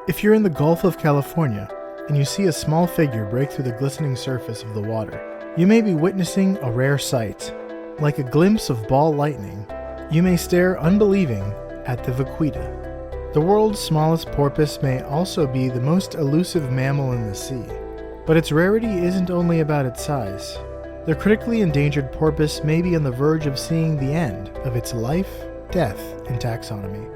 If you're in the Gulf of California and you see a small figure break through the glistening surface of the water, you may be witnessing a rare sight. Like a glimpse of ball lightning, you may stare unbelieving at the Vaquita. The world's smallest porpoise may also be the most elusive mammal in the sea, but its rarity isn't only about its size. The critically endangered porpoise may be on the verge of seeing the end of its life, death, and taxonomy.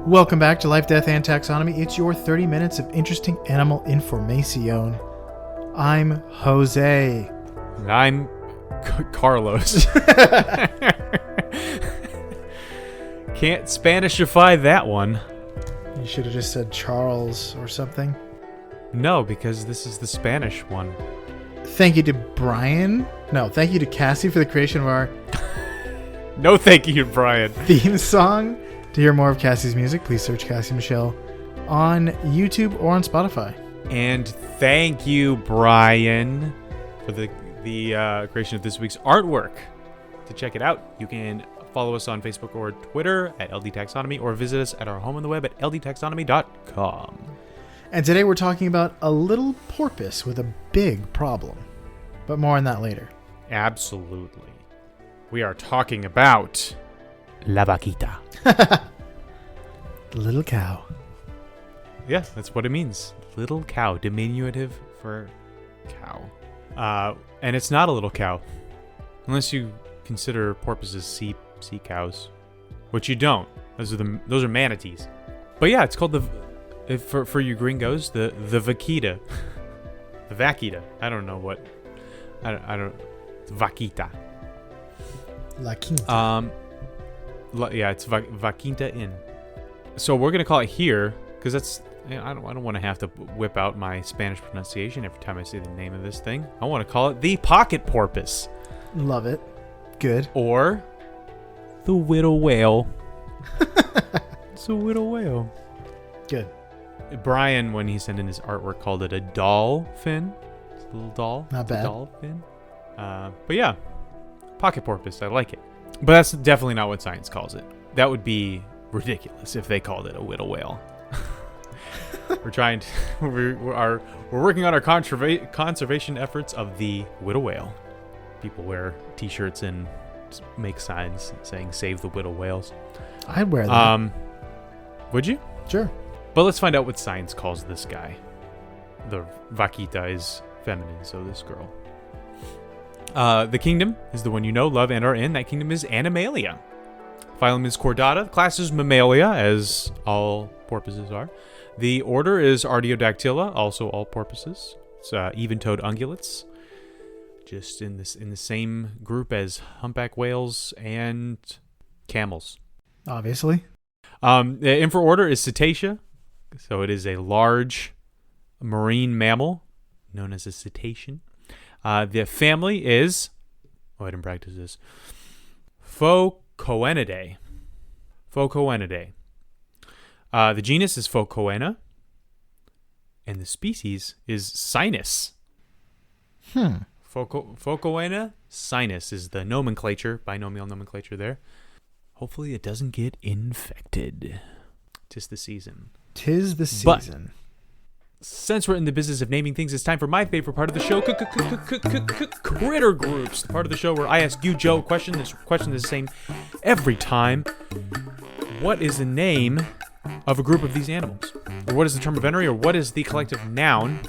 Welcome back to Life, Death, and Taxonomy. It's your 30 minutes of interesting animal information. I'm Jose. And I'm Carlos. Can't Spanishify that one. You should have just said Charles or something. No, because this is the Spanish one. Thank you to Brian. No, thank you to Cassie for the creation of our No thank you, Brian. theme song. To hear more of Cassie's music, please search Cassie Michelle on YouTube or on Spotify. And thank you, Brian, for the creation of this week's artwork. To check it out, you can follow us on Facebook or Twitter at LD Taxonomy, or visit us at our home on the web at ldtaxonomy.com. And today we're talking about a little porpoise with a big problem. But more on that later. Absolutely. We are talking about La Vaquita. The little cow. Yeah, that's what it means. Little cow, diminutive for cow. And it's not a little cow, unless you consider porpoises sea cows, which you don't. Those are manatees. But yeah, it's called for you gringos, the Vaquita, the Vaquita. I don't know what. I don't. Vaquita. La Quinta. Yeah, it's Vaquita Inn. So we're gonna call it here because that's. I don't want to have to whip out my Spanish pronunciation every time I say the name of this thing. I want to call it the pocket porpoise. Love it. Good. Or the whittle whale. It's a whittle whale. Good. Brian, when he sent in his artwork, called it a dolphin. It's a little doll. Not bad. Dolphin. But yeah, pocket porpoise. I like it. But that's definitely not what science calls it. That would be ridiculous if they called it a whittle whale. We're working on our conservation efforts of the whittle whale. People wear T-shirts and make signs saying "Save the whittle whales." I'd wear that. Would you? Sure. But let's find out what science calls this guy. The Vaquita is feminine, so this girl. The kingdom is the one you know, love, and are in. That kingdom is Animalia. Phylum is Chordata. The class is Mammalia, as all porpoises are. The order is Artiodactyla, also all porpoises. It's even-toed ungulates, just in the same group as humpback whales and camels. Obviously. The infraorder is Cetacea, so it is a large marine mammal known as a cetacean. The family is, I didn't practice this, Phocoenidae. Phocoenidae. The genus is Phocoena, and the species is Sinus. Phocoena sinus is the nomenclature, binomial nomenclature there. Hopefully it doesn't get infected. 'Tis the season. 'Tis the season. But since we're in the business of naming things, it's time for my favorite part of the show, Critter Groups. The part of the show where I ask you, Joe, a question. This question is the same every time. What is the name of a group of these animals? Or what is the term of entry, or what is the collective noun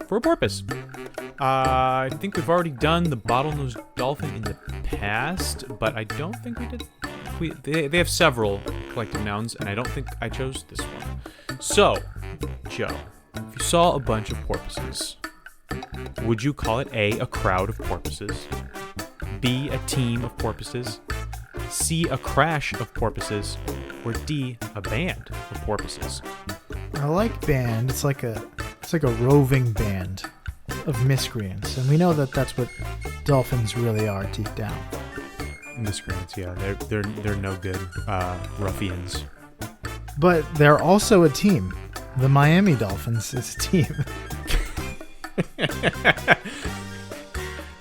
for a porpoise? I think we've already done the bottlenose dolphin in the past, but I don't think we did. They have several collective nouns, and I don't think I chose this one. So, Joe, if you saw a bunch of porpoises, would you call it A, crowd of porpoises, B, a team of porpoises, C, a crash of porpoises, or D, a band of porpoises? I like band. It's like a roving band of miscreants, and we know that that's what dolphins really are deep down. Miscreants, yeah. They're no good ruffians. But they're also a team. The Miami Dolphins is a team.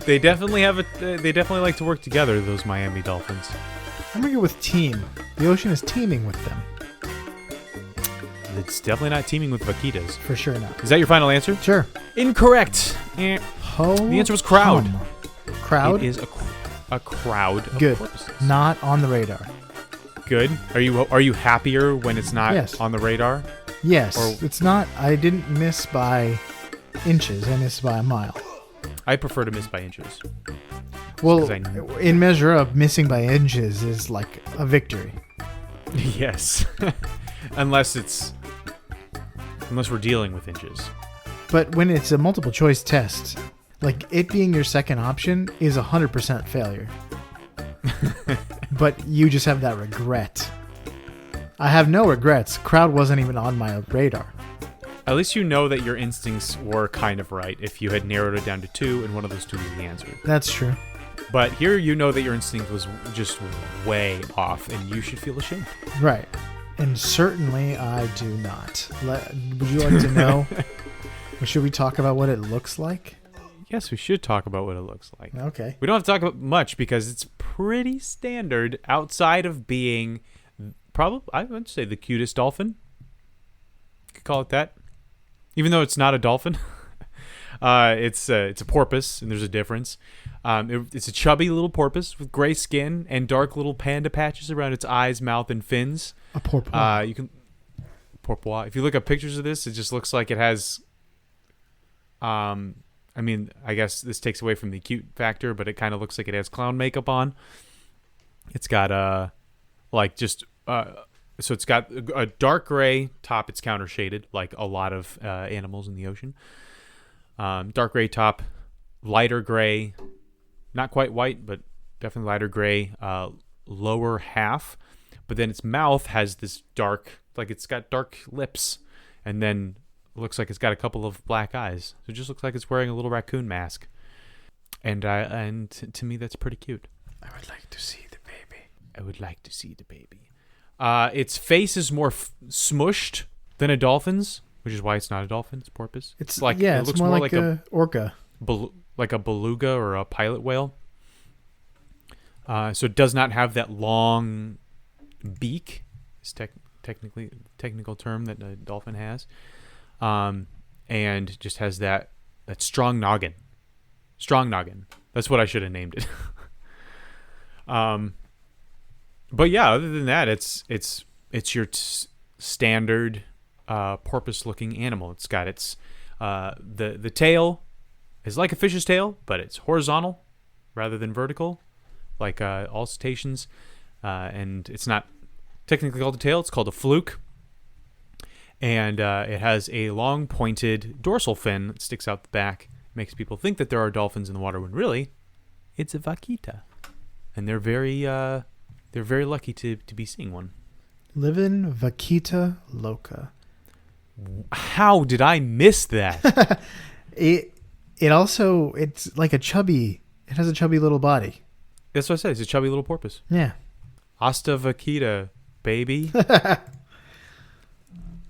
They definitely like to work together, those Miami Dolphins. I'm gonna go with team. The ocean is teeming with them. It's definitely not teaming with vaquitas. For sure not. Is that your final answer? Sure. Incorrect. The answer was crowd. Crowd? It is a crowd of Good. porpoises. Not on the radar. Good. Are you happier when it's not on the radar? Yes. Or- It's not. I didn't miss by inches. I missed by a mile. I prefer to miss by inches. Well, 'Cause in measure of missing by inches is like a victory. Yes. unless we're dealing with inches. But when it's a multiple choice test, like it being your second option is 100% failure. But you just have that regret. I have no regrets. Crowd wasn't even on my radar. At least you know that your instincts were kind of right if you had narrowed it down to 2 and one of those 2 was the answer. That's true. But here you know that your instinct was just way off and you should feel ashamed. Right. And certainly I do not. Would you like to know? Or should we talk about what it looks like? Yes, we should talk about what it looks like. Okay. We don't have to talk about much because it's pretty standard outside of being probably, I would say, the cutest dolphin. You could call it that. Even though it's not a dolphin. It's a porpoise, and there's a difference. It's a chubby little porpoise with gray skin and dark little panda patches around its eyes, mouth, and fins. A porpoise. Porpoise. If you look at pictures of this, it just looks like it has. I mean, I guess this takes away from the cute factor, but it kind of looks like it has clown makeup on. It's got so it's got a dark gray top. It's counter shaded like a lot of animals in the ocean. Dark gray top, lighter gray, not quite white, but definitely lighter gray lower half. But then its mouth has this dark, like it's got dark lips, and then it looks like it's got a couple of black eyes. So it just looks like it's wearing a little raccoon mask. And to me, that's pretty cute. I would like to see the baby. I would like to see the baby. Its face is more smushed than a dolphin's, which is why it's not a dolphin. It's porpoise. It's like it looks looks more like a orca, like a beluga or a pilot whale. So it does not have that long beak. It's technical term that a dolphin has, and just has that strong noggin. Strong noggin. That's what I should have named it. But yeah, other than that, it's your standard porpoise-looking animal. It's got its the tail is like a fish's tail, but it's horizontal rather than vertical, like all cetaceans. And it's not technically called a tail; it's called a fluke. And it has a long, pointed dorsal fin that sticks out the back. Makes people think that there are dolphins in the water when really, it's a vaquita, and they're very lucky to be seeing one. Livin' Vaquita Loca. How did I miss that? It's like it has a chubby little body. That's what I said. It's a chubby little porpoise. Yeah. Hasta Vaquita, baby.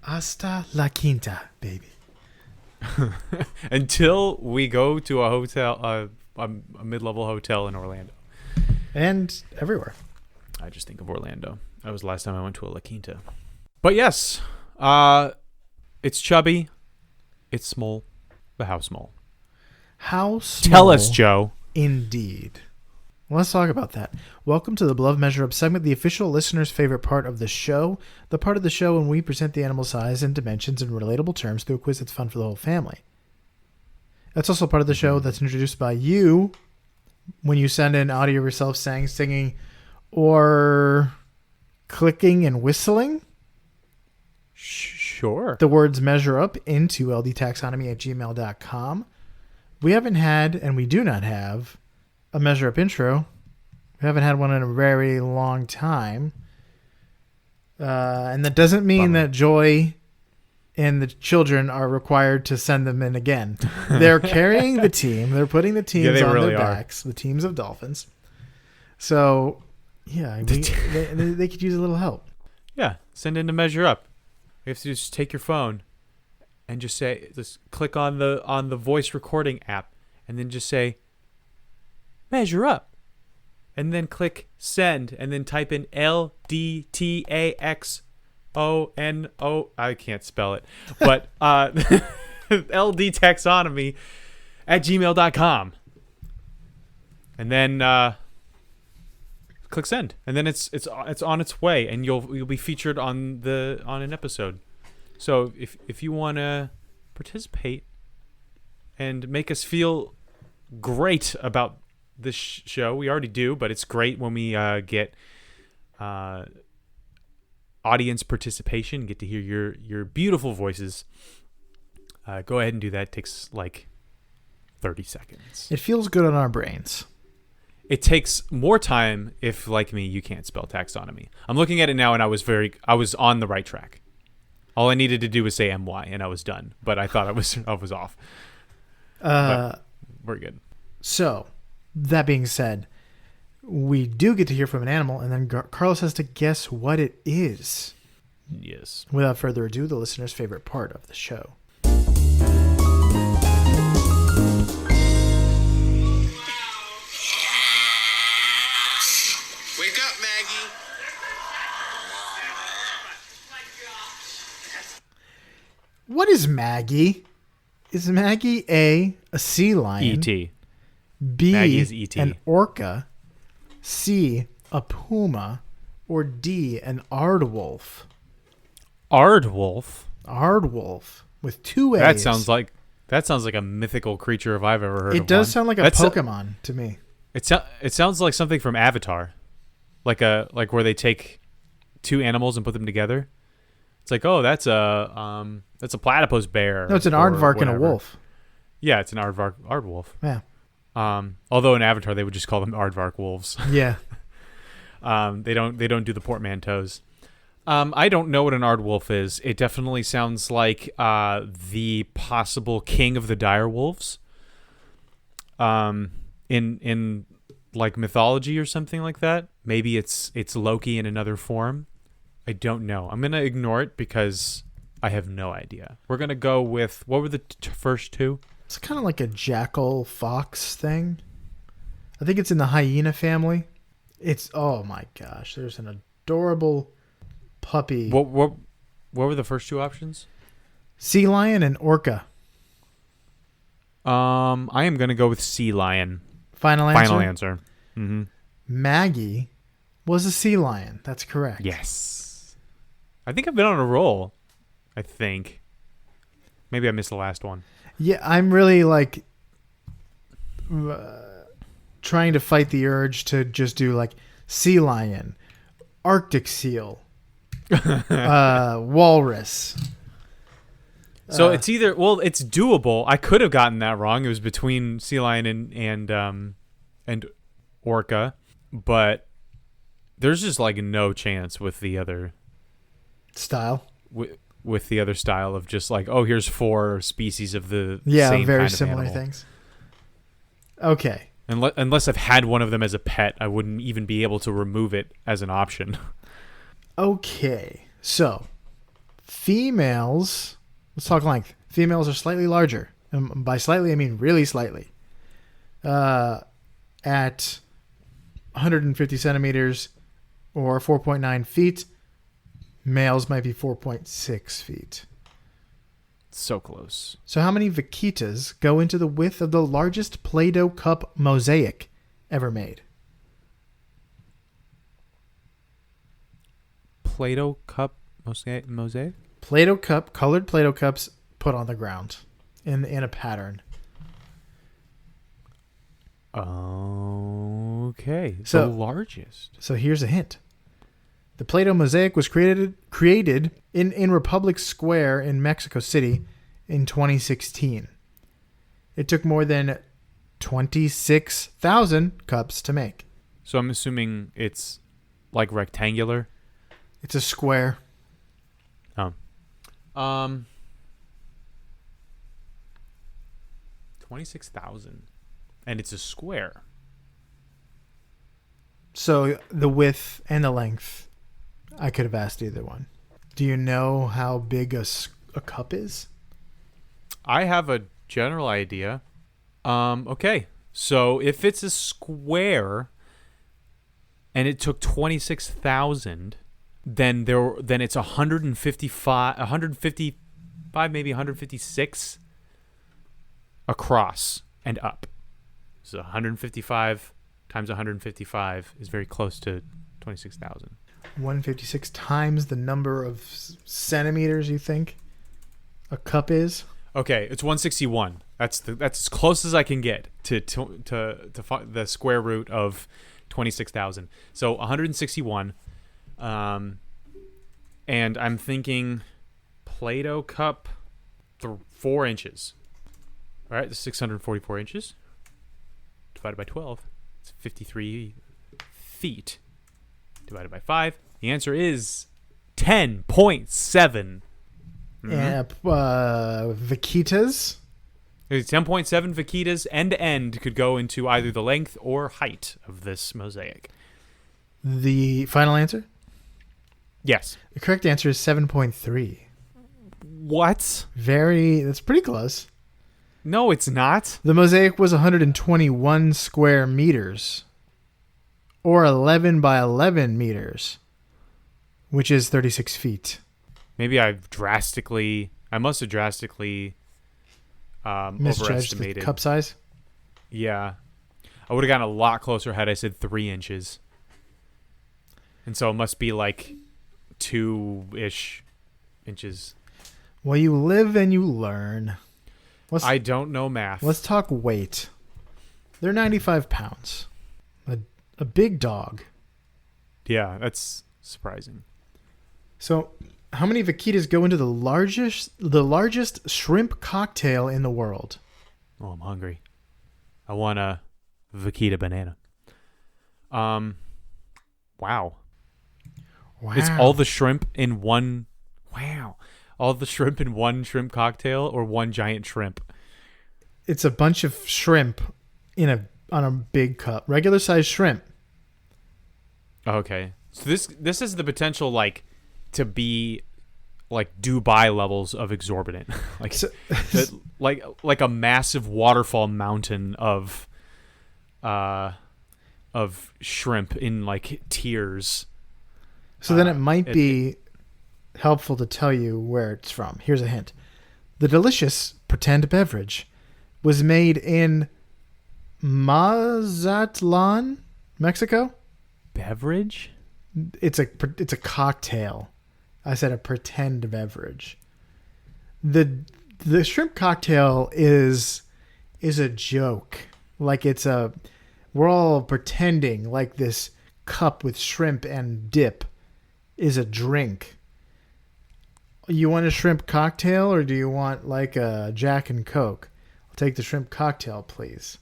Hasta la quinta, baby. Until we go to a hotel, a mid-level hotel in Orlando. And everywhere. I just think of Orlando. That was the last time I went to a La Quinta. But yes, it's chubby. It's small. But how small? How small? Tell us, Joe. Indeed. Well, let's talk about that. Welcome to the Beloved Measure Up segment, the official listener's favorite part of the show. The part of the show when we present the animal size and dimensions in relatable terms through a quiz that's fun for the whole family. That's also part of the show that's introduced by you when you send in audio of yourself saying, singing, or clicking and whistling. Sure. The words measure up into ldtaxonomy@gmail.com. We haven't had, and we do not have, a measure up intro. We haven't had one in a very long time. And that doesn't mean that Joy and the children are required to send them in again. They're carrying the team. They're putting the teams on their backs, the teams of dolphins. So, yeah, they could use a little help. Yeah, send in to measure up. You have to just take your phone and just click on the voice recording app and then just say measure up. And then click send and then type in LDTAXONO. I can't spell it. But LD taxonomy at gmail.com. And then click send, and then it's on its way, and you'll be featured on an episode. So if you want to participate and make us feel great about this show, we already do, but it's great when we get audience participation, get to hear your beautiful voices. Go ahead and do that. It takes like 30 seconds. It feels good on our brains. It takes more time if, like me, you can't spell taxonomy. I'm looking at it now, and I was on the right track. All I needed to do was say MY, and I was done. But I thought I was off. But we're good. So, that being said, we do get to hear from an animal, and then Carlos has to guess what it is. Yes. Without further ado, the listener's favorite part of the show. Wake up, Maggie. What is Maggie? Is Maggie a sea lion? E.T. B, Maggie is E.T. an orca, C, a puma, or D, an aardwolf? Aardwolf? Aardwolf with two A's. That sounds like a mythical creature if I've ever heard of one. It does sound like a Pokemon to me. It sounds like something from Avatar. Like where they take two animals and put them together. It's like, oh, that's a platypus bear. No, it's an aardvark and a wolf. Yeah, it's an aardwolf. Yeah. Although in Avatar they would just call them aardvark wolves. Yeah. They don't do the portmanteaus. I don't know what an aardwolf is. It definitely sounds like the possible king of the direwolves. In like mythology or something like that. Maybe it's Loki in another form. I don't know. I'm gonna ignore it because I have no idea. We're gonna go with, what were the first two? It's kind of like a jackal fox thing. I think it's in the hyena family. It's, oh my gosh, there's an adorable puppy. What were the first two options? Sea lion and orca. I am gonna go with sea lion. Final answer? Final answer. Mm-hmm. Maggie was a sea lion. That's correct. Yes. I think I've been on a roll. I think. Maybe I missed the last one. Yeah, I'm really like trying to fight the urge to just do like sea lion, Arctic seal, walrus. So it's either, well, it's doable. I could have gotten that wrong. It was between sea lion and orca, but there's just like no chance with the other style. With the other style of just like, oh, here's 4 species of the same very kind of similar animal. things. Okay. Unless I've had one of them as a pet, I wouldn't even be able to remove it as an option. Okay. So, females, let's talk length. Females are slightly larger. And by slightly, I mean really slightly. At 150 centimeters or 4.9 feet. Males might be 4.6 feet. So close. So how many vaquitas go into the width of the largest Play-Doh cup mosaic ever made? Play-Doh cup mosaic? Play-Doh cup, colored Play-Doh cups put on the ground in a pattern. Okay. So, the largest. So here's a hint. The Play-Doh mosaic was created in Republic Square in Mexico City in 2016. It took more than 26,000 cups to make. So I'm assuming it's like rectangular. It's a square. Oh. 26,000. And it's a square. So the width and the length, I could have asked either one. Do you know how big a cup is? I have a general idea. Okay. So if it's a square and it took 26,000, then it's 155, maybe 156 across and up. So 155 times 155 is very close to 26,000. 156 times the number of centimeters you think a cup is? Okay, it's 161. That's as close as I can get to the square root of 26,000. So 161. And I'm thinking Play-Doh cup 4 inches. All right, 644 inches divided by 12. It's 53 feet divided by 5. The answer is 10.7. Vaquitas? 10.7 Vaquitas end to end could go into either the length or height of this mosaic. The final answer? Yes. The correct answer is 7.3. What? That's pretty close. No, it's not. The mosaic was 121 square meters, or 11 by 11 meters, which is 36 feet. Maybe I must have drastically Misjudged overestimated the cup size. Yeah. I would have gotten a lot closer had I said 3 inches. And so it must be like 2-ish inches. Well, you live and you learn. I don't know math. Let's talk weight. They're 95 pounds. A big dog. Yeah, that's surprising. So, how many vaquitas go into the largest shrimp cocktail in the world? Oh, I'm hungry. I want a Vaquita banana. Wow. Wow. It's all the shrimp in one. Wow. All the shrimp in one shrimp cocktail or one giant shrimp? It's a bunch of shrimp on a big cup. Regular sized shrimp. Okay. So this has the potential to be like Dubai levels of exorbitant. like a massive waterfall mountain of shrimp in like tiers. So then it might be helpful to tell you where it's from. Here's a hint. The delicious pretend beverage was made in Mazatlan, Mexico. Beverage? It's a cocktail. I said a pretend beverage. The shrimp cocktail is a joke. Like we're all pretending like this cup with shrimp and dip is a drink. You want a shrimp cocktail or do you want like a Jack and Coke? I'll take the shrimp cocktail, please.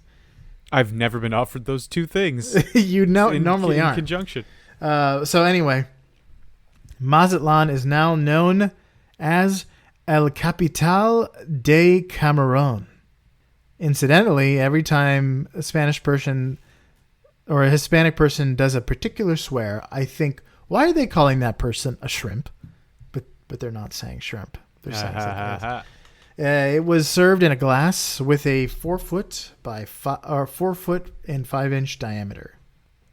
I've never been offered those two things. Normally in aren't. Conjunction. So anyway, Mazatlan is now known as El Capital de Camarón. Incidentally, every time a Spanish person or a Hispanic person does a particular swear, I think, why are they calling that person a shrimp? But they're not saying shrimp. They're saying something else. It was served in a glass with a 4 foot by 4 foot and 5 inch diameter.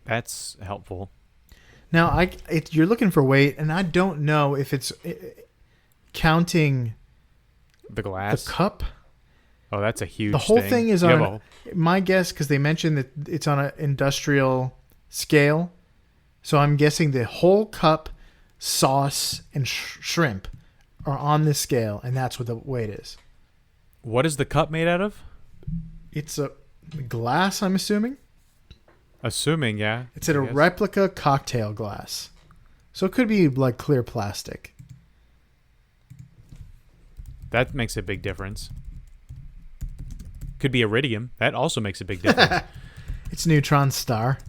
That's helpful. Now, you're looking for weight, and I don't know if it's counting the glass, the cup. Oh, that's a huge. The whole thing is on my guess because they mentioned that it's on an industrial scale. So I'm guessing the whole cup, sauce, and shrimp are on this scale, and that's what the weight is. What is the cup made out of? It's a glass, I'm assuming. Assuming, yeah. It's a replica cocktail glass. So it could be like clear plastic. That makes a big difference. Could be iridium. That also makes a big difference. It's neutron star.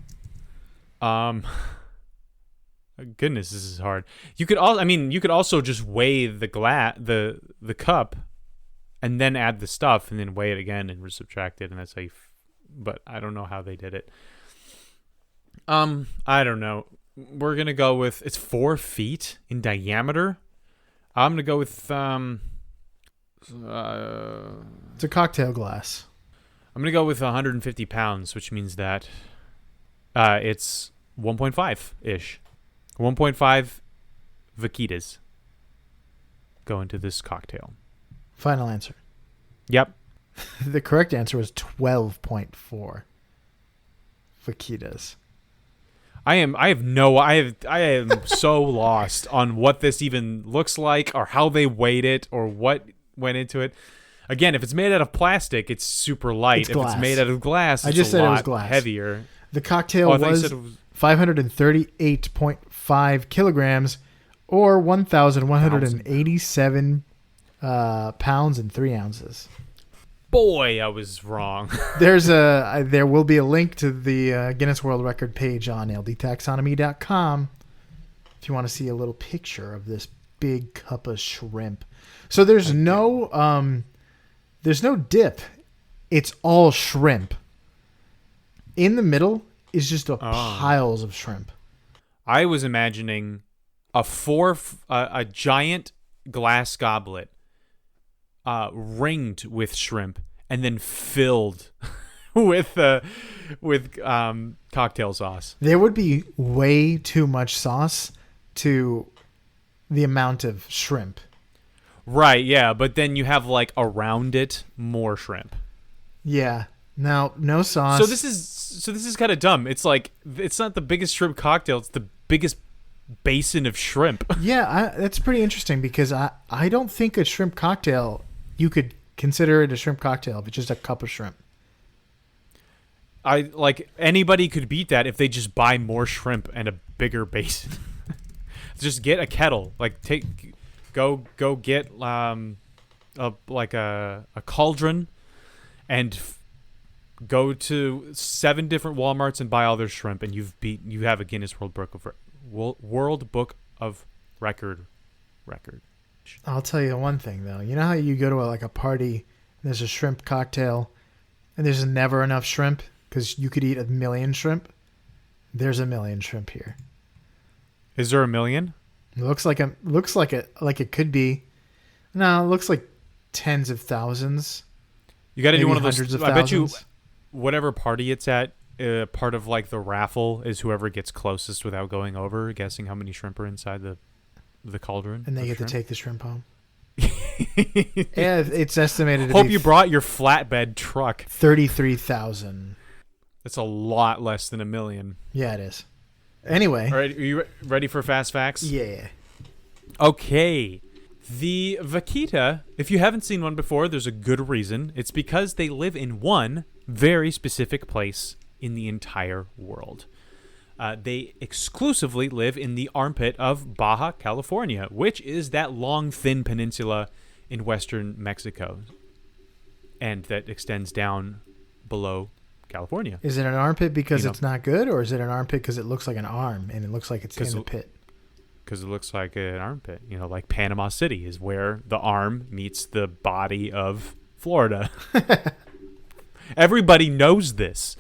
Goodness, this is hard. You could also just weigh the cup and then add the stuff and then weigh it again and subtract it, and that's how but I don't know how they did it. I don't know. We're gonna go with it's 4 feet in diameter. I'm gonna go with It's a cocktail glass. I'm gonna go with 150 pounds, which means that it's 1.5 ish. 1.5 Vaquitas go into this cocktail. Final answer. Yep. The correct answer was 12.4 Vaquitas. I am so lost on what this even looks like or how they weighed it or what went into it. Again, if it's made out of plastic, it's super light. It's if glass. it's made out of glass, I it's just a said it was lot glass. heavier. The cocktail I thought you was said it was 538.5 kilograms or 1,187 pounds and 3 ounces. Boy, I was wrong. There will be a link to the Guinness World Record page on ldtaxonomy.com if you want to see a little picture of this big cup of shrimp. So there's no dip. It's all shrimp. In the middle is just piles of shrimp. I was imagining a giant glass goblet ringed with shrimp and then filled with cocktail sauce. There would be way too much sauce to the amount of shrimp. Right, yeah, but then you have like around it more shrimp. Yeah. Now, no sauce. So this is kind of dumb. It's like it's not the biggest shrimp cocktail, it's the biggest basin of shrimp. Yeah, that's pretty interesting because I don't think a shrimp cocktail, you could consider it a shrimp cocktail if it's just a cup of shrimp. Anybody could beat that if they just buy more shrimp and a bigger basin. Just get a kettle. Go get a cauldron and go to 7 different Walmarts and buy all their shrimp, and you have a Guinness World Book of Record. I'll tell you one thing though. You know how you go to a party and there's a shrimp cocktail and there's never enough shrimp because you could eat 1 million shrimp? There's 1 million shrimp here. Is there 1 million? It looks like it could be. No, it looks like tens of thousands. You got to do one of those. Hundreds of I bet you, thousands. whatever party it's at, part of like the raffle is whoever gets closest without going over, guessing how many shrimp are inside the cauldron. And they get shrimp. to take the shrimp home. Yeah, it's estimated to Hope be you brought your flatbed truck. 33,000. That's a lot less than 1 million. Yeah, it is. Anyway. All right, are you ready for fast facts? Yeah. Okay. The Vaquita, if you haven't seen one before, there's a good reason. It's because they live in one very specific place in the entire world. They exclusively live in the armpit of Baja California, which is that long, thin peninsula in western Mexico, and that extends down below California. Is it an armpit because it's not good, or is it an armpit because it looks like an arm and it looks like it's in the pit? Because it looks like an armpit. Like Panama City is where the arm meets the body of Florida. Everybody knows this.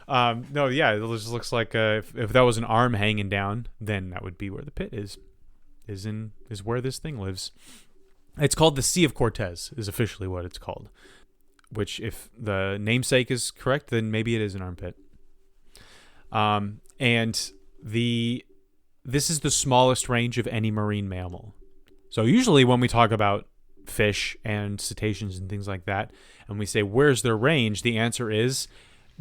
No, yeah, it just looks like if that was an arm hanging down, then that would be where the pit is where this thing lives. It's called the Sea of Cortez, is officially what it's called. Which, if the namesake is correct, then maybe it is an armpit. And this is the smallest range of any marine mammal. So usually when we talk about fish and cetaceans and things like that, and we say, where's their range? The answer is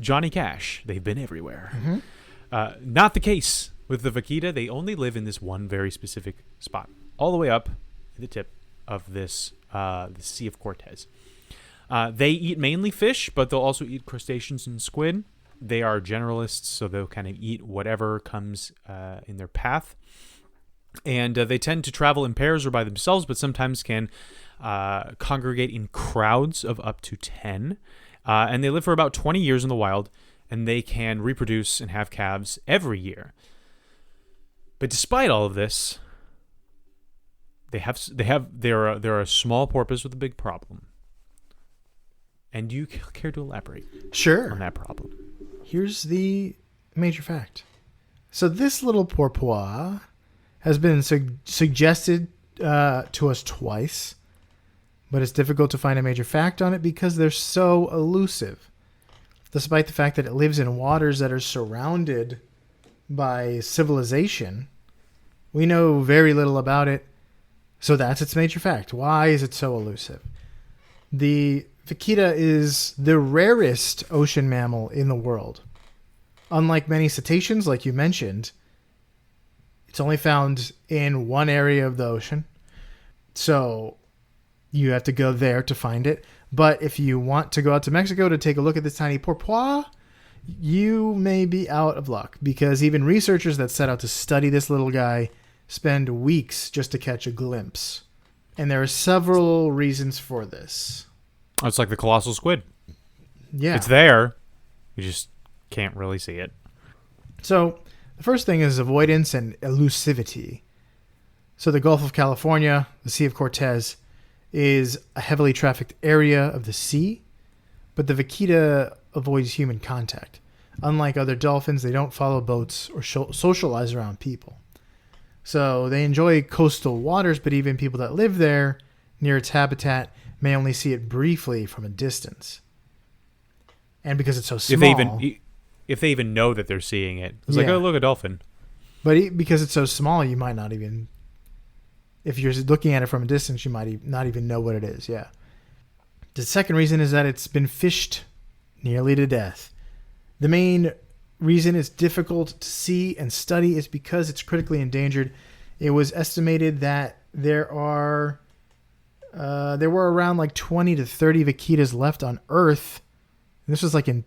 Johnny Cash. They've been everywhere. Mm-hmm. Not the case with the Vaquita. They only live in this one very specific spot, all the way up to the tip of this the Sea of Cortez. They eat mainly fish, but they'll also eat crustaceans and squid. They are generalists, so they'll kind of eat whatever comes in their path. And they tend to travel in pairs or by themselves, but sometimes can congregate in crowds of up to 10. And they live for about 20 years in the wild, and they can reproduce and have calves every year. But despite all of this, they're a small porpoise with a big problem. And do you care to elaborate? Sure. On that problem? Here's the Major fact. So this little porpoise has been suggested to us twice, but it's difficult to find a major fact on it because they're so elusive. Despite the fact that it lives in waters that are surrounded by civilization, we know very little about it. So that's its major fact. Why is it so elusive? The Vaquita is the rarest ocean mammal in the world. Unlike many cetaceans, like you mentioned, it's only found in one area of the ocean. So you have to go there to find it. But if you want to go out to Mexico to take a look at this tiny porpoise, you may be out of luck, because even researchers that set out to study this little guy spend weeks just to catch a glimpse. And there are several reasons for this. It's like the colossal squid. Yeah. It's there. You just can't really see it. So the first thing is avoidance and elusivity. So the Gulf of California, the Sea of Cortez, is a heavily trafficked area of the sea, but the Vaquita avoids human contact. Unlike other dolphins, they don't follow boats or socialize around people. So they enjoy coastal waters, but even people that live there near its habitat may only see it briefly from a distance. And because it's so small... If they even know that they're seeing it. It's like, oh, look, a dolphin. But because it's so small, you might not even... If you're looking at it from a distance, you might not even know what it is, yeah. The second reason is that it's been fished nearly to death. The main reason it's difficult to see and study is because it's critically endangered. It was estimated that there were around like 20 to 30 vaquitas left on Earth. And this was like in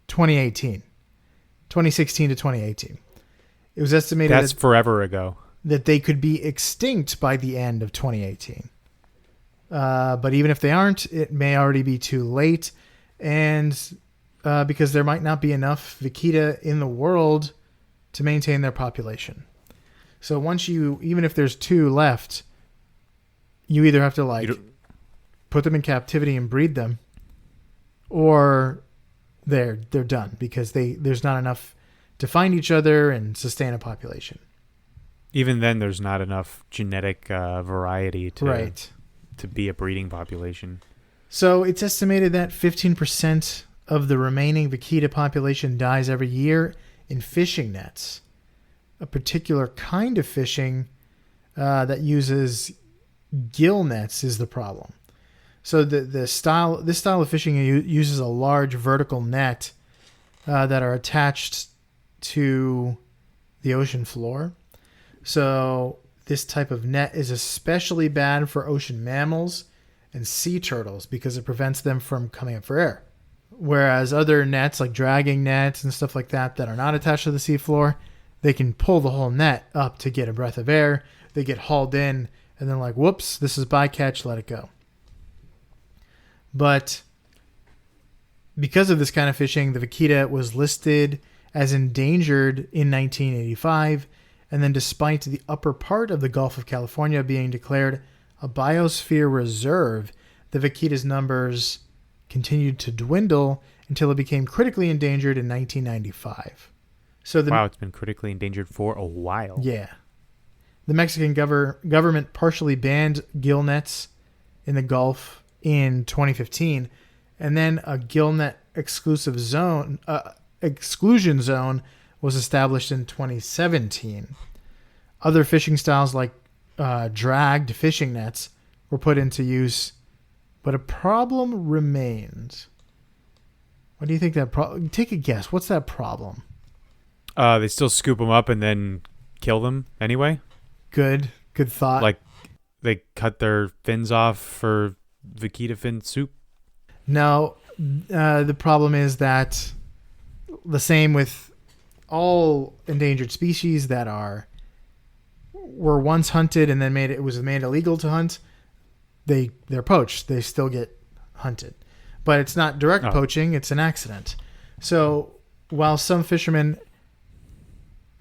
2016 to 2018. It was estimated that's forever ago, that they could be extinct by the end of 2018. But even if they aren't, it may already be too late. And because there might not be enough vaquita in the world to maintain their population. So even if there's two left, you either have to put them in captivity and breed them, or they're done because there's not enough to find each other and sustain a population. Even then, there's not enough genetic variety to be a breeding population. So it's estimated that 15% of the remaining vaquita population dies every year in fishing nets. A particular kind of fishing that uses gill nets is the problem. So this style of fishing uses a large vertical net that are attached to the ocean floor. So this type of net is especially bad for ocean mammals and sea turtles because it prevents them from coming up for air. Whereas other nets, like dragging nets and stuff like that are not attached to the seafloor, they can pull the whole net up to get a breath of air. They get hauled in, and then like, whoops, this is bycatch, let it go. But because of this kind of fishing, the vaquita was listed as endangered in 1985, and then despite the upper part of the Gulf of California being declared a biosphere reserve, the vaquita's numbers continued to dwindle until it became critically endangered in 1995. So it's been critically endangered for a while. Yeah. The Mexican government partially banned gill nets in the Gulf in 2015, and then a gill net exclusion zone was established in 2017. Other fishing styles like dragged fishing nets were put into use, but a problem remains. What do you think that problem? Take a guess. What's that problem? They still scoop them up and then kill them anyway. Good thought. Like they cut their fins off for vaquita fin soup. No, the problem is that the same with all endangered species that were once hunted and then it was made illegal to hunt. They're poached. They still get hunted, but it's not direct poaching. It's an accident. So while some fishermen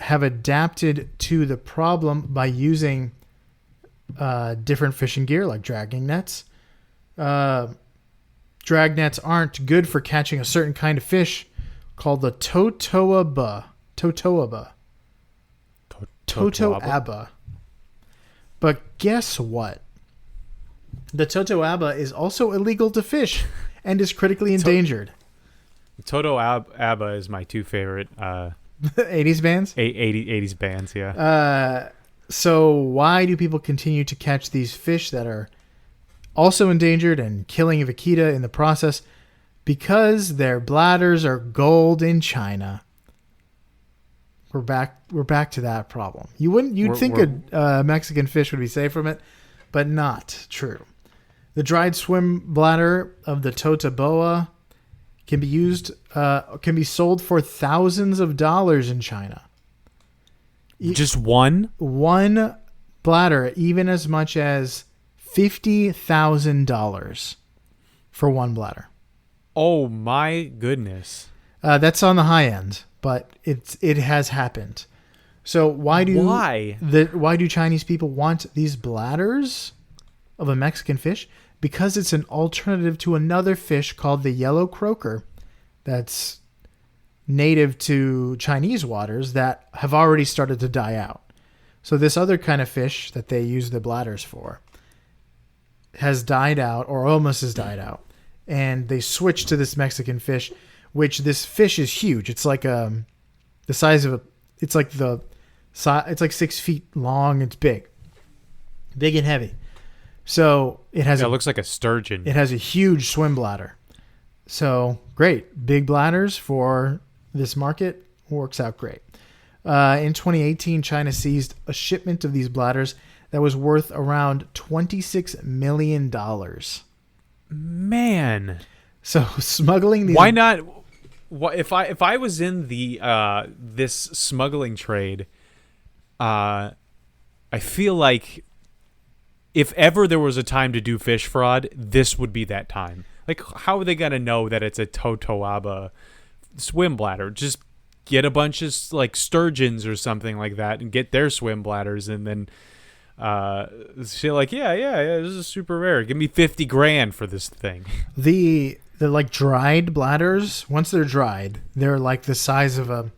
have adapted to the problem by using different fishing gear like dragging nets, drag nets aren't good for catching a certain kind of fish called the Totoaba. Totoaba. But guess what? The Totoaba is also illegal to fish and is critically endangered. Totoaba is my two favorite 80s bands? 80s bands, yeah. So why do people continue to catch these fish that are also endangered and killing Vaquita in the process? Because their bladders are gold in China. We're back to that problem. You'd think a Mexican fish would be safe from it, but not true. The dried swim bladder of the totoboa can be sold for thousands of dollars in China. Just one? One bladder, even as much as $50,000 for one bladder. Oh my goodness. That's on the high end, but it has happened. So why do Chinese people want these bladders of a Mexican fish? Because it's an alternative to another fish called the yellow croaker that's native to Chinese waters that have already started to die out. So this other kind of fish that they use the bladders for has died out, or almost has died out. And they switched to this Mexican fish, which this fish is huge. It's like the size of it's like 6 feet long. It's big and heavy. So it looks like a sturgeon. It has a huge swim bladder. So great. Big bladders for this market works out great. In 2018, China seized a shipment of these bladders that was worth around $26 million. Man. So smuggling these... Why not... If I was in the this smuggling trade, I feel like if ever there was a time to do fish fraud, this would be that time. Like, how are they gonna know that it's a totoaba swim bladder? Just get a bunch of like sturgeons or something like that, and get their swim bladders, and then say like, yeah, this is super rare. Give me $50,000 for this thing. The like dried bladders, once they're dried, they're like the size of a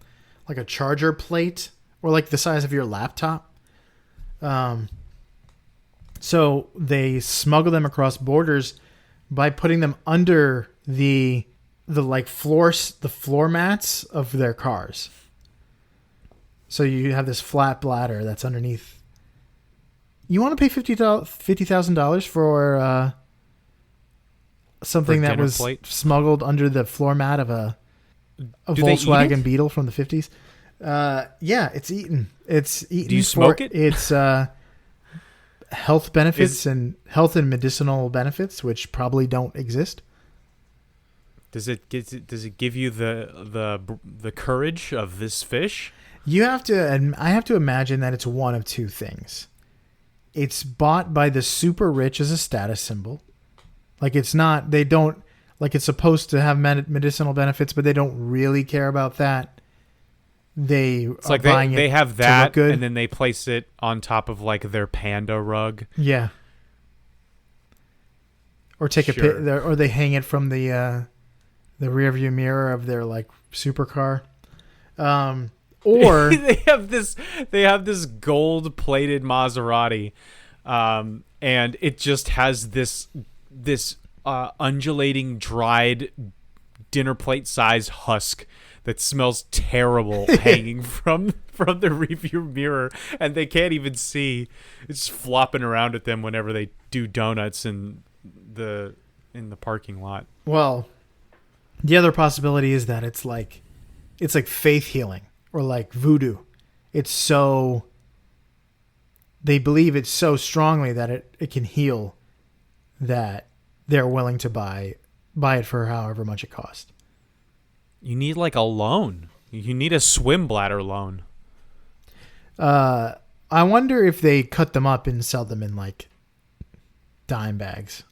charger plate, or like the size of your laptop. So they smuggle them across borders by putting them under the floor mats of their cars. So you have this flat bladder that's underneath. You want to pay $50,000 for something that was smuggled under the floor mat of a Volkswagen Beetle from the 50s? Yeah, it's eaten. It's eaten. Do you smoke it? It's health benefits and medicinal benefits, which probably don't exist. Does it give you the courage of this fish? I have to imagine that it's one of two things. It's bought by the super rich as a status symbol. Like it's supposed to have medicinal benefits, but they don't really care about that. It's like they have that, and then they place it on top of like their panda rug. Yeah. Or take or they hang it from the rearview mirror of their like supercar. Or they have this gold-plated Maserati, and it just has this undulating dried dinner plate size husk that smells terrible hanging from the rearview mirror, and they can't even see. It's flopping around at them whenever they do donuts in the parking lot. Well, the other possibility is that it's like faith healing or like voodoo. They believe it so strongly that it can heal that they're willing to buy it for however much it costs. You need like a loan. You need a swim bladder loan. I wonder if they cut them up and sell them in like dime bags.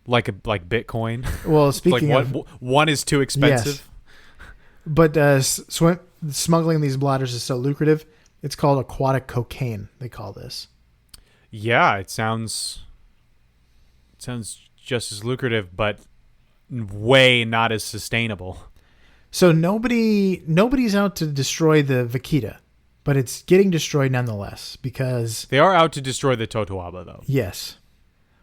Like Bitcoin. Well, speaking like one is too expensive. Yes. But smuggling these bladders is so lucrative. It's called aquatic cocaine. They call this. Yeah, it sounds just as lucrative, but way not as sustainable. So nobody's out to destroy the Vaquita, but it's getting destroyed nonetheless because They are out to destroy the Totoaba, though. yes.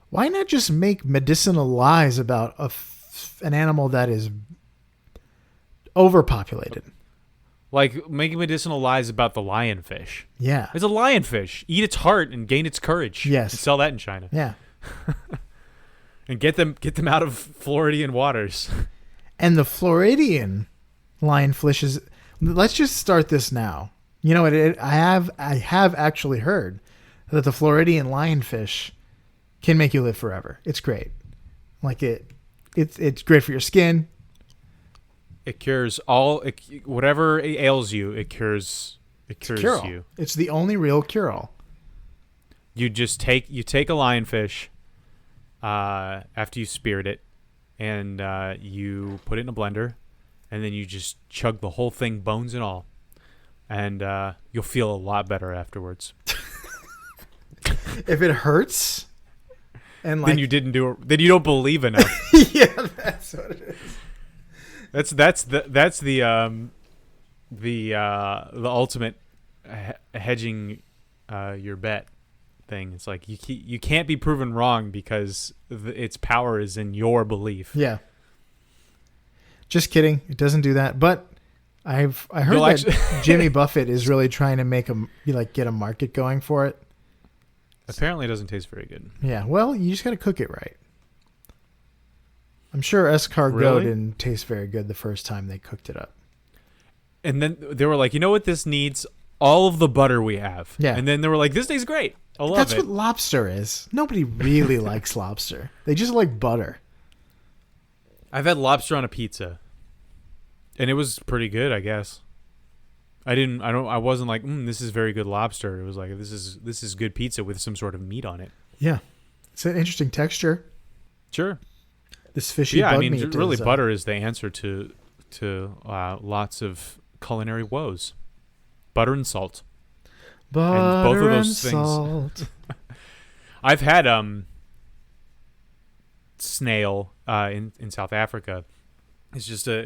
Why not just make medicinal lies about an animal that is overpopulated? Like making medicinal lies about the lionfish. Yeah. It's a lionfish. Eat its heart and gain its courage. Yes. And sell that in China. Yeah. And get them out of Floridian waters. And the Floridian lionfish is. Let's just start this now. You know what? I have actually heard that the Floridian lionfish can make you live forever. It's great. Like it's great for your skin. It cures whatever ails you. It cures Cure-all. you. It's the only real cure-all. You take a lionfish after you speared it, and you put it in a blender, and then you just chug the whole thing, bones and all, and you'll feel a lot better afterwards. If it hurts, and then you didn't do it. Then you don't believe enough. yeah, that's what it is. That's the ultimate hedging your bet thing. It's like you can't be proven wrong because its power is in your belief. Yeah. Just kidding. It doesn't do that. But I heard that Jimmy Buffett is really trying to get a market going for it. Apparently, it doesn't taste very good. Yeah. Well, you just got to cook it right. I'm sure escargot Really? didn't taste very good the first time they cooked it up. And then they were like, you know what this needs? All of the butter we have. Yeah. And then they were like, this tastes great. I love That's it. what lobster is. Nobody really likes lobster. They just like butter. I've had lobster on a pizza, and it was pretty good, I guess. I wasn't like, this is very good lobster. It was like, this is good pizza with some sort of meat on it. Yeah. It's an interesting texture. Sure. This fishy Yeah, bug I mean, meat really, is, butter is the answer to lots of culinary woes. Butter and salt. Butter and both of those and things. salt. I've had snail in South Africa. It was just a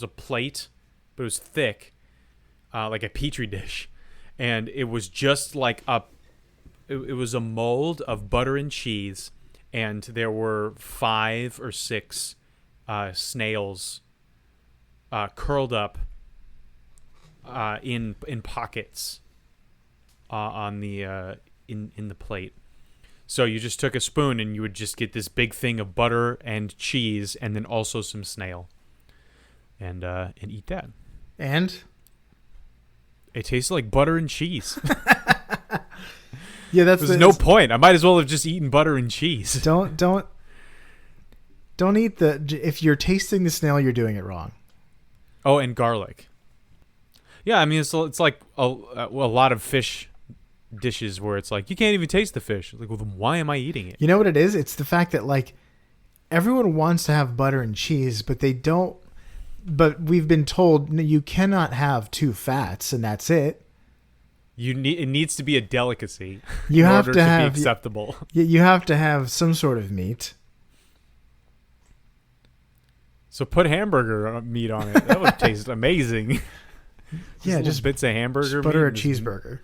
plate, but it was thick, like a petri dish, and it was just like it was a mold of butter and cheese, and there were 5 or 6 snails curled up in pockets on the in the plate. So you just took a spoon and you would just get this big thing of butter and cheese, and then also some snail, and eat that. And it tastes like butter and cheese. yeah, There's no point. I might as well have just eaten butter and cheese. Don't eat if you're tasting the snail, you're doing it wrong. Oh, and garlic. Yeah, I mean it's like a lot of fish dishes where it's like you can't even taste the fish. Like, well, then why am I eating it? You know what it is? It's the fact that like everyone wants to have butter and cheese, but they don't. But we've been told you cannot have 2 fats, and that's it. It needs to be a delicacy. You in have order to be have acceptable. You have to have some sort of meat. So put hamburger meat on it. That would taste amazing. Yeah, just bits of hamburger butter a meat. cheeseburger.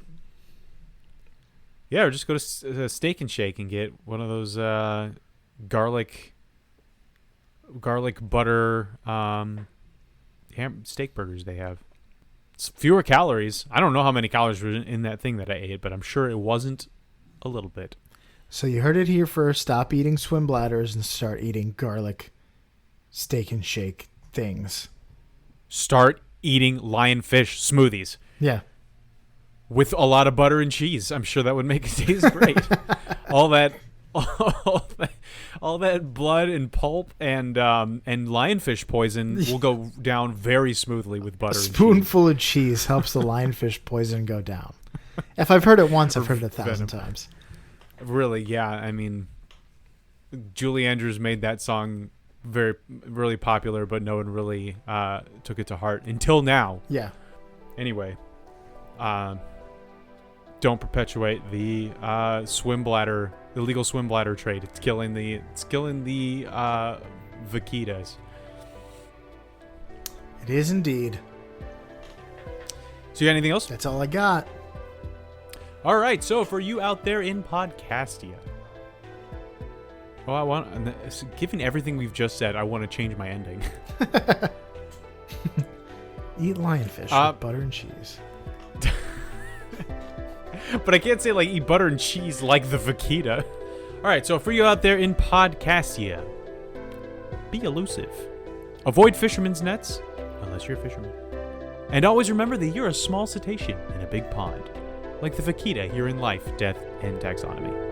Yeah, or just go to Steak and Shake and get one of those garlic butter steak burgers they have. It's fewer calories. I don't know how many calories were in that thing that I ate, but I'm sure it wasn't a little bit. So you heard it here first. Stop eating swim bladders and start eating garlic Steak and Shake things. Start eating lionfish smoothies. Yeah. With a lot of butter and cheese. I'm sure that would make it taste great. all that blood and pulp and lionfish poison will go down very smoothly with butter and cheese. A spoonful of cheese helps the lionfish poison go down. If I've heard it once, I've heard it 1,000 times. Really, yeah. I mean, Julie Andrews made that song really popular, but no one really took it to heart until now. Yeah. Anyway, don't perpetuate the illegal swim bladder trade. It's killing the vaquitas. It is indeed. So you got anything else? That's all I got. All right, so for you out there in Podcastia. Given everything we've just said, I want to change my ending. Eat lionfish with butter and cheese. But I can't say eat butter and cheese like the Vaquita. All right, so for you out there in Podcastia, be elusive. Avoid fishermen's nets, unless you're a fisherman. And always remember that you're a small cetacean in a big pond, like the Vaquita here in Life, Death, and Taxonomy.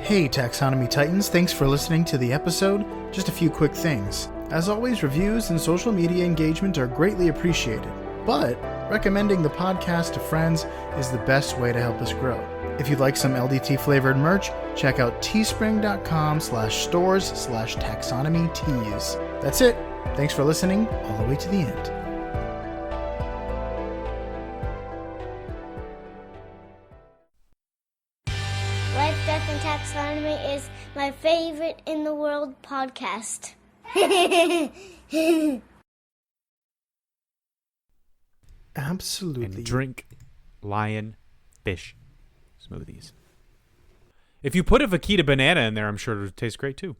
Hey Taxonomy Titans, thanks for listening to the episode. Just a few quick things. As always, reviews and social media engagement are greatly appreciated, but recommending the podcast to friends is the best way to help us grow. If you'd like some LDT flavored merch, check out teespring.com/stores/taxonomy-tees. That's it. Thanks for listening all the way to the end. Life, Death, and Taxonomy is my favorite in the world podcast. Absolutely. And drink lion fish smoothies. If you put a Vaquita banana in there, I'm sure it would taste great too.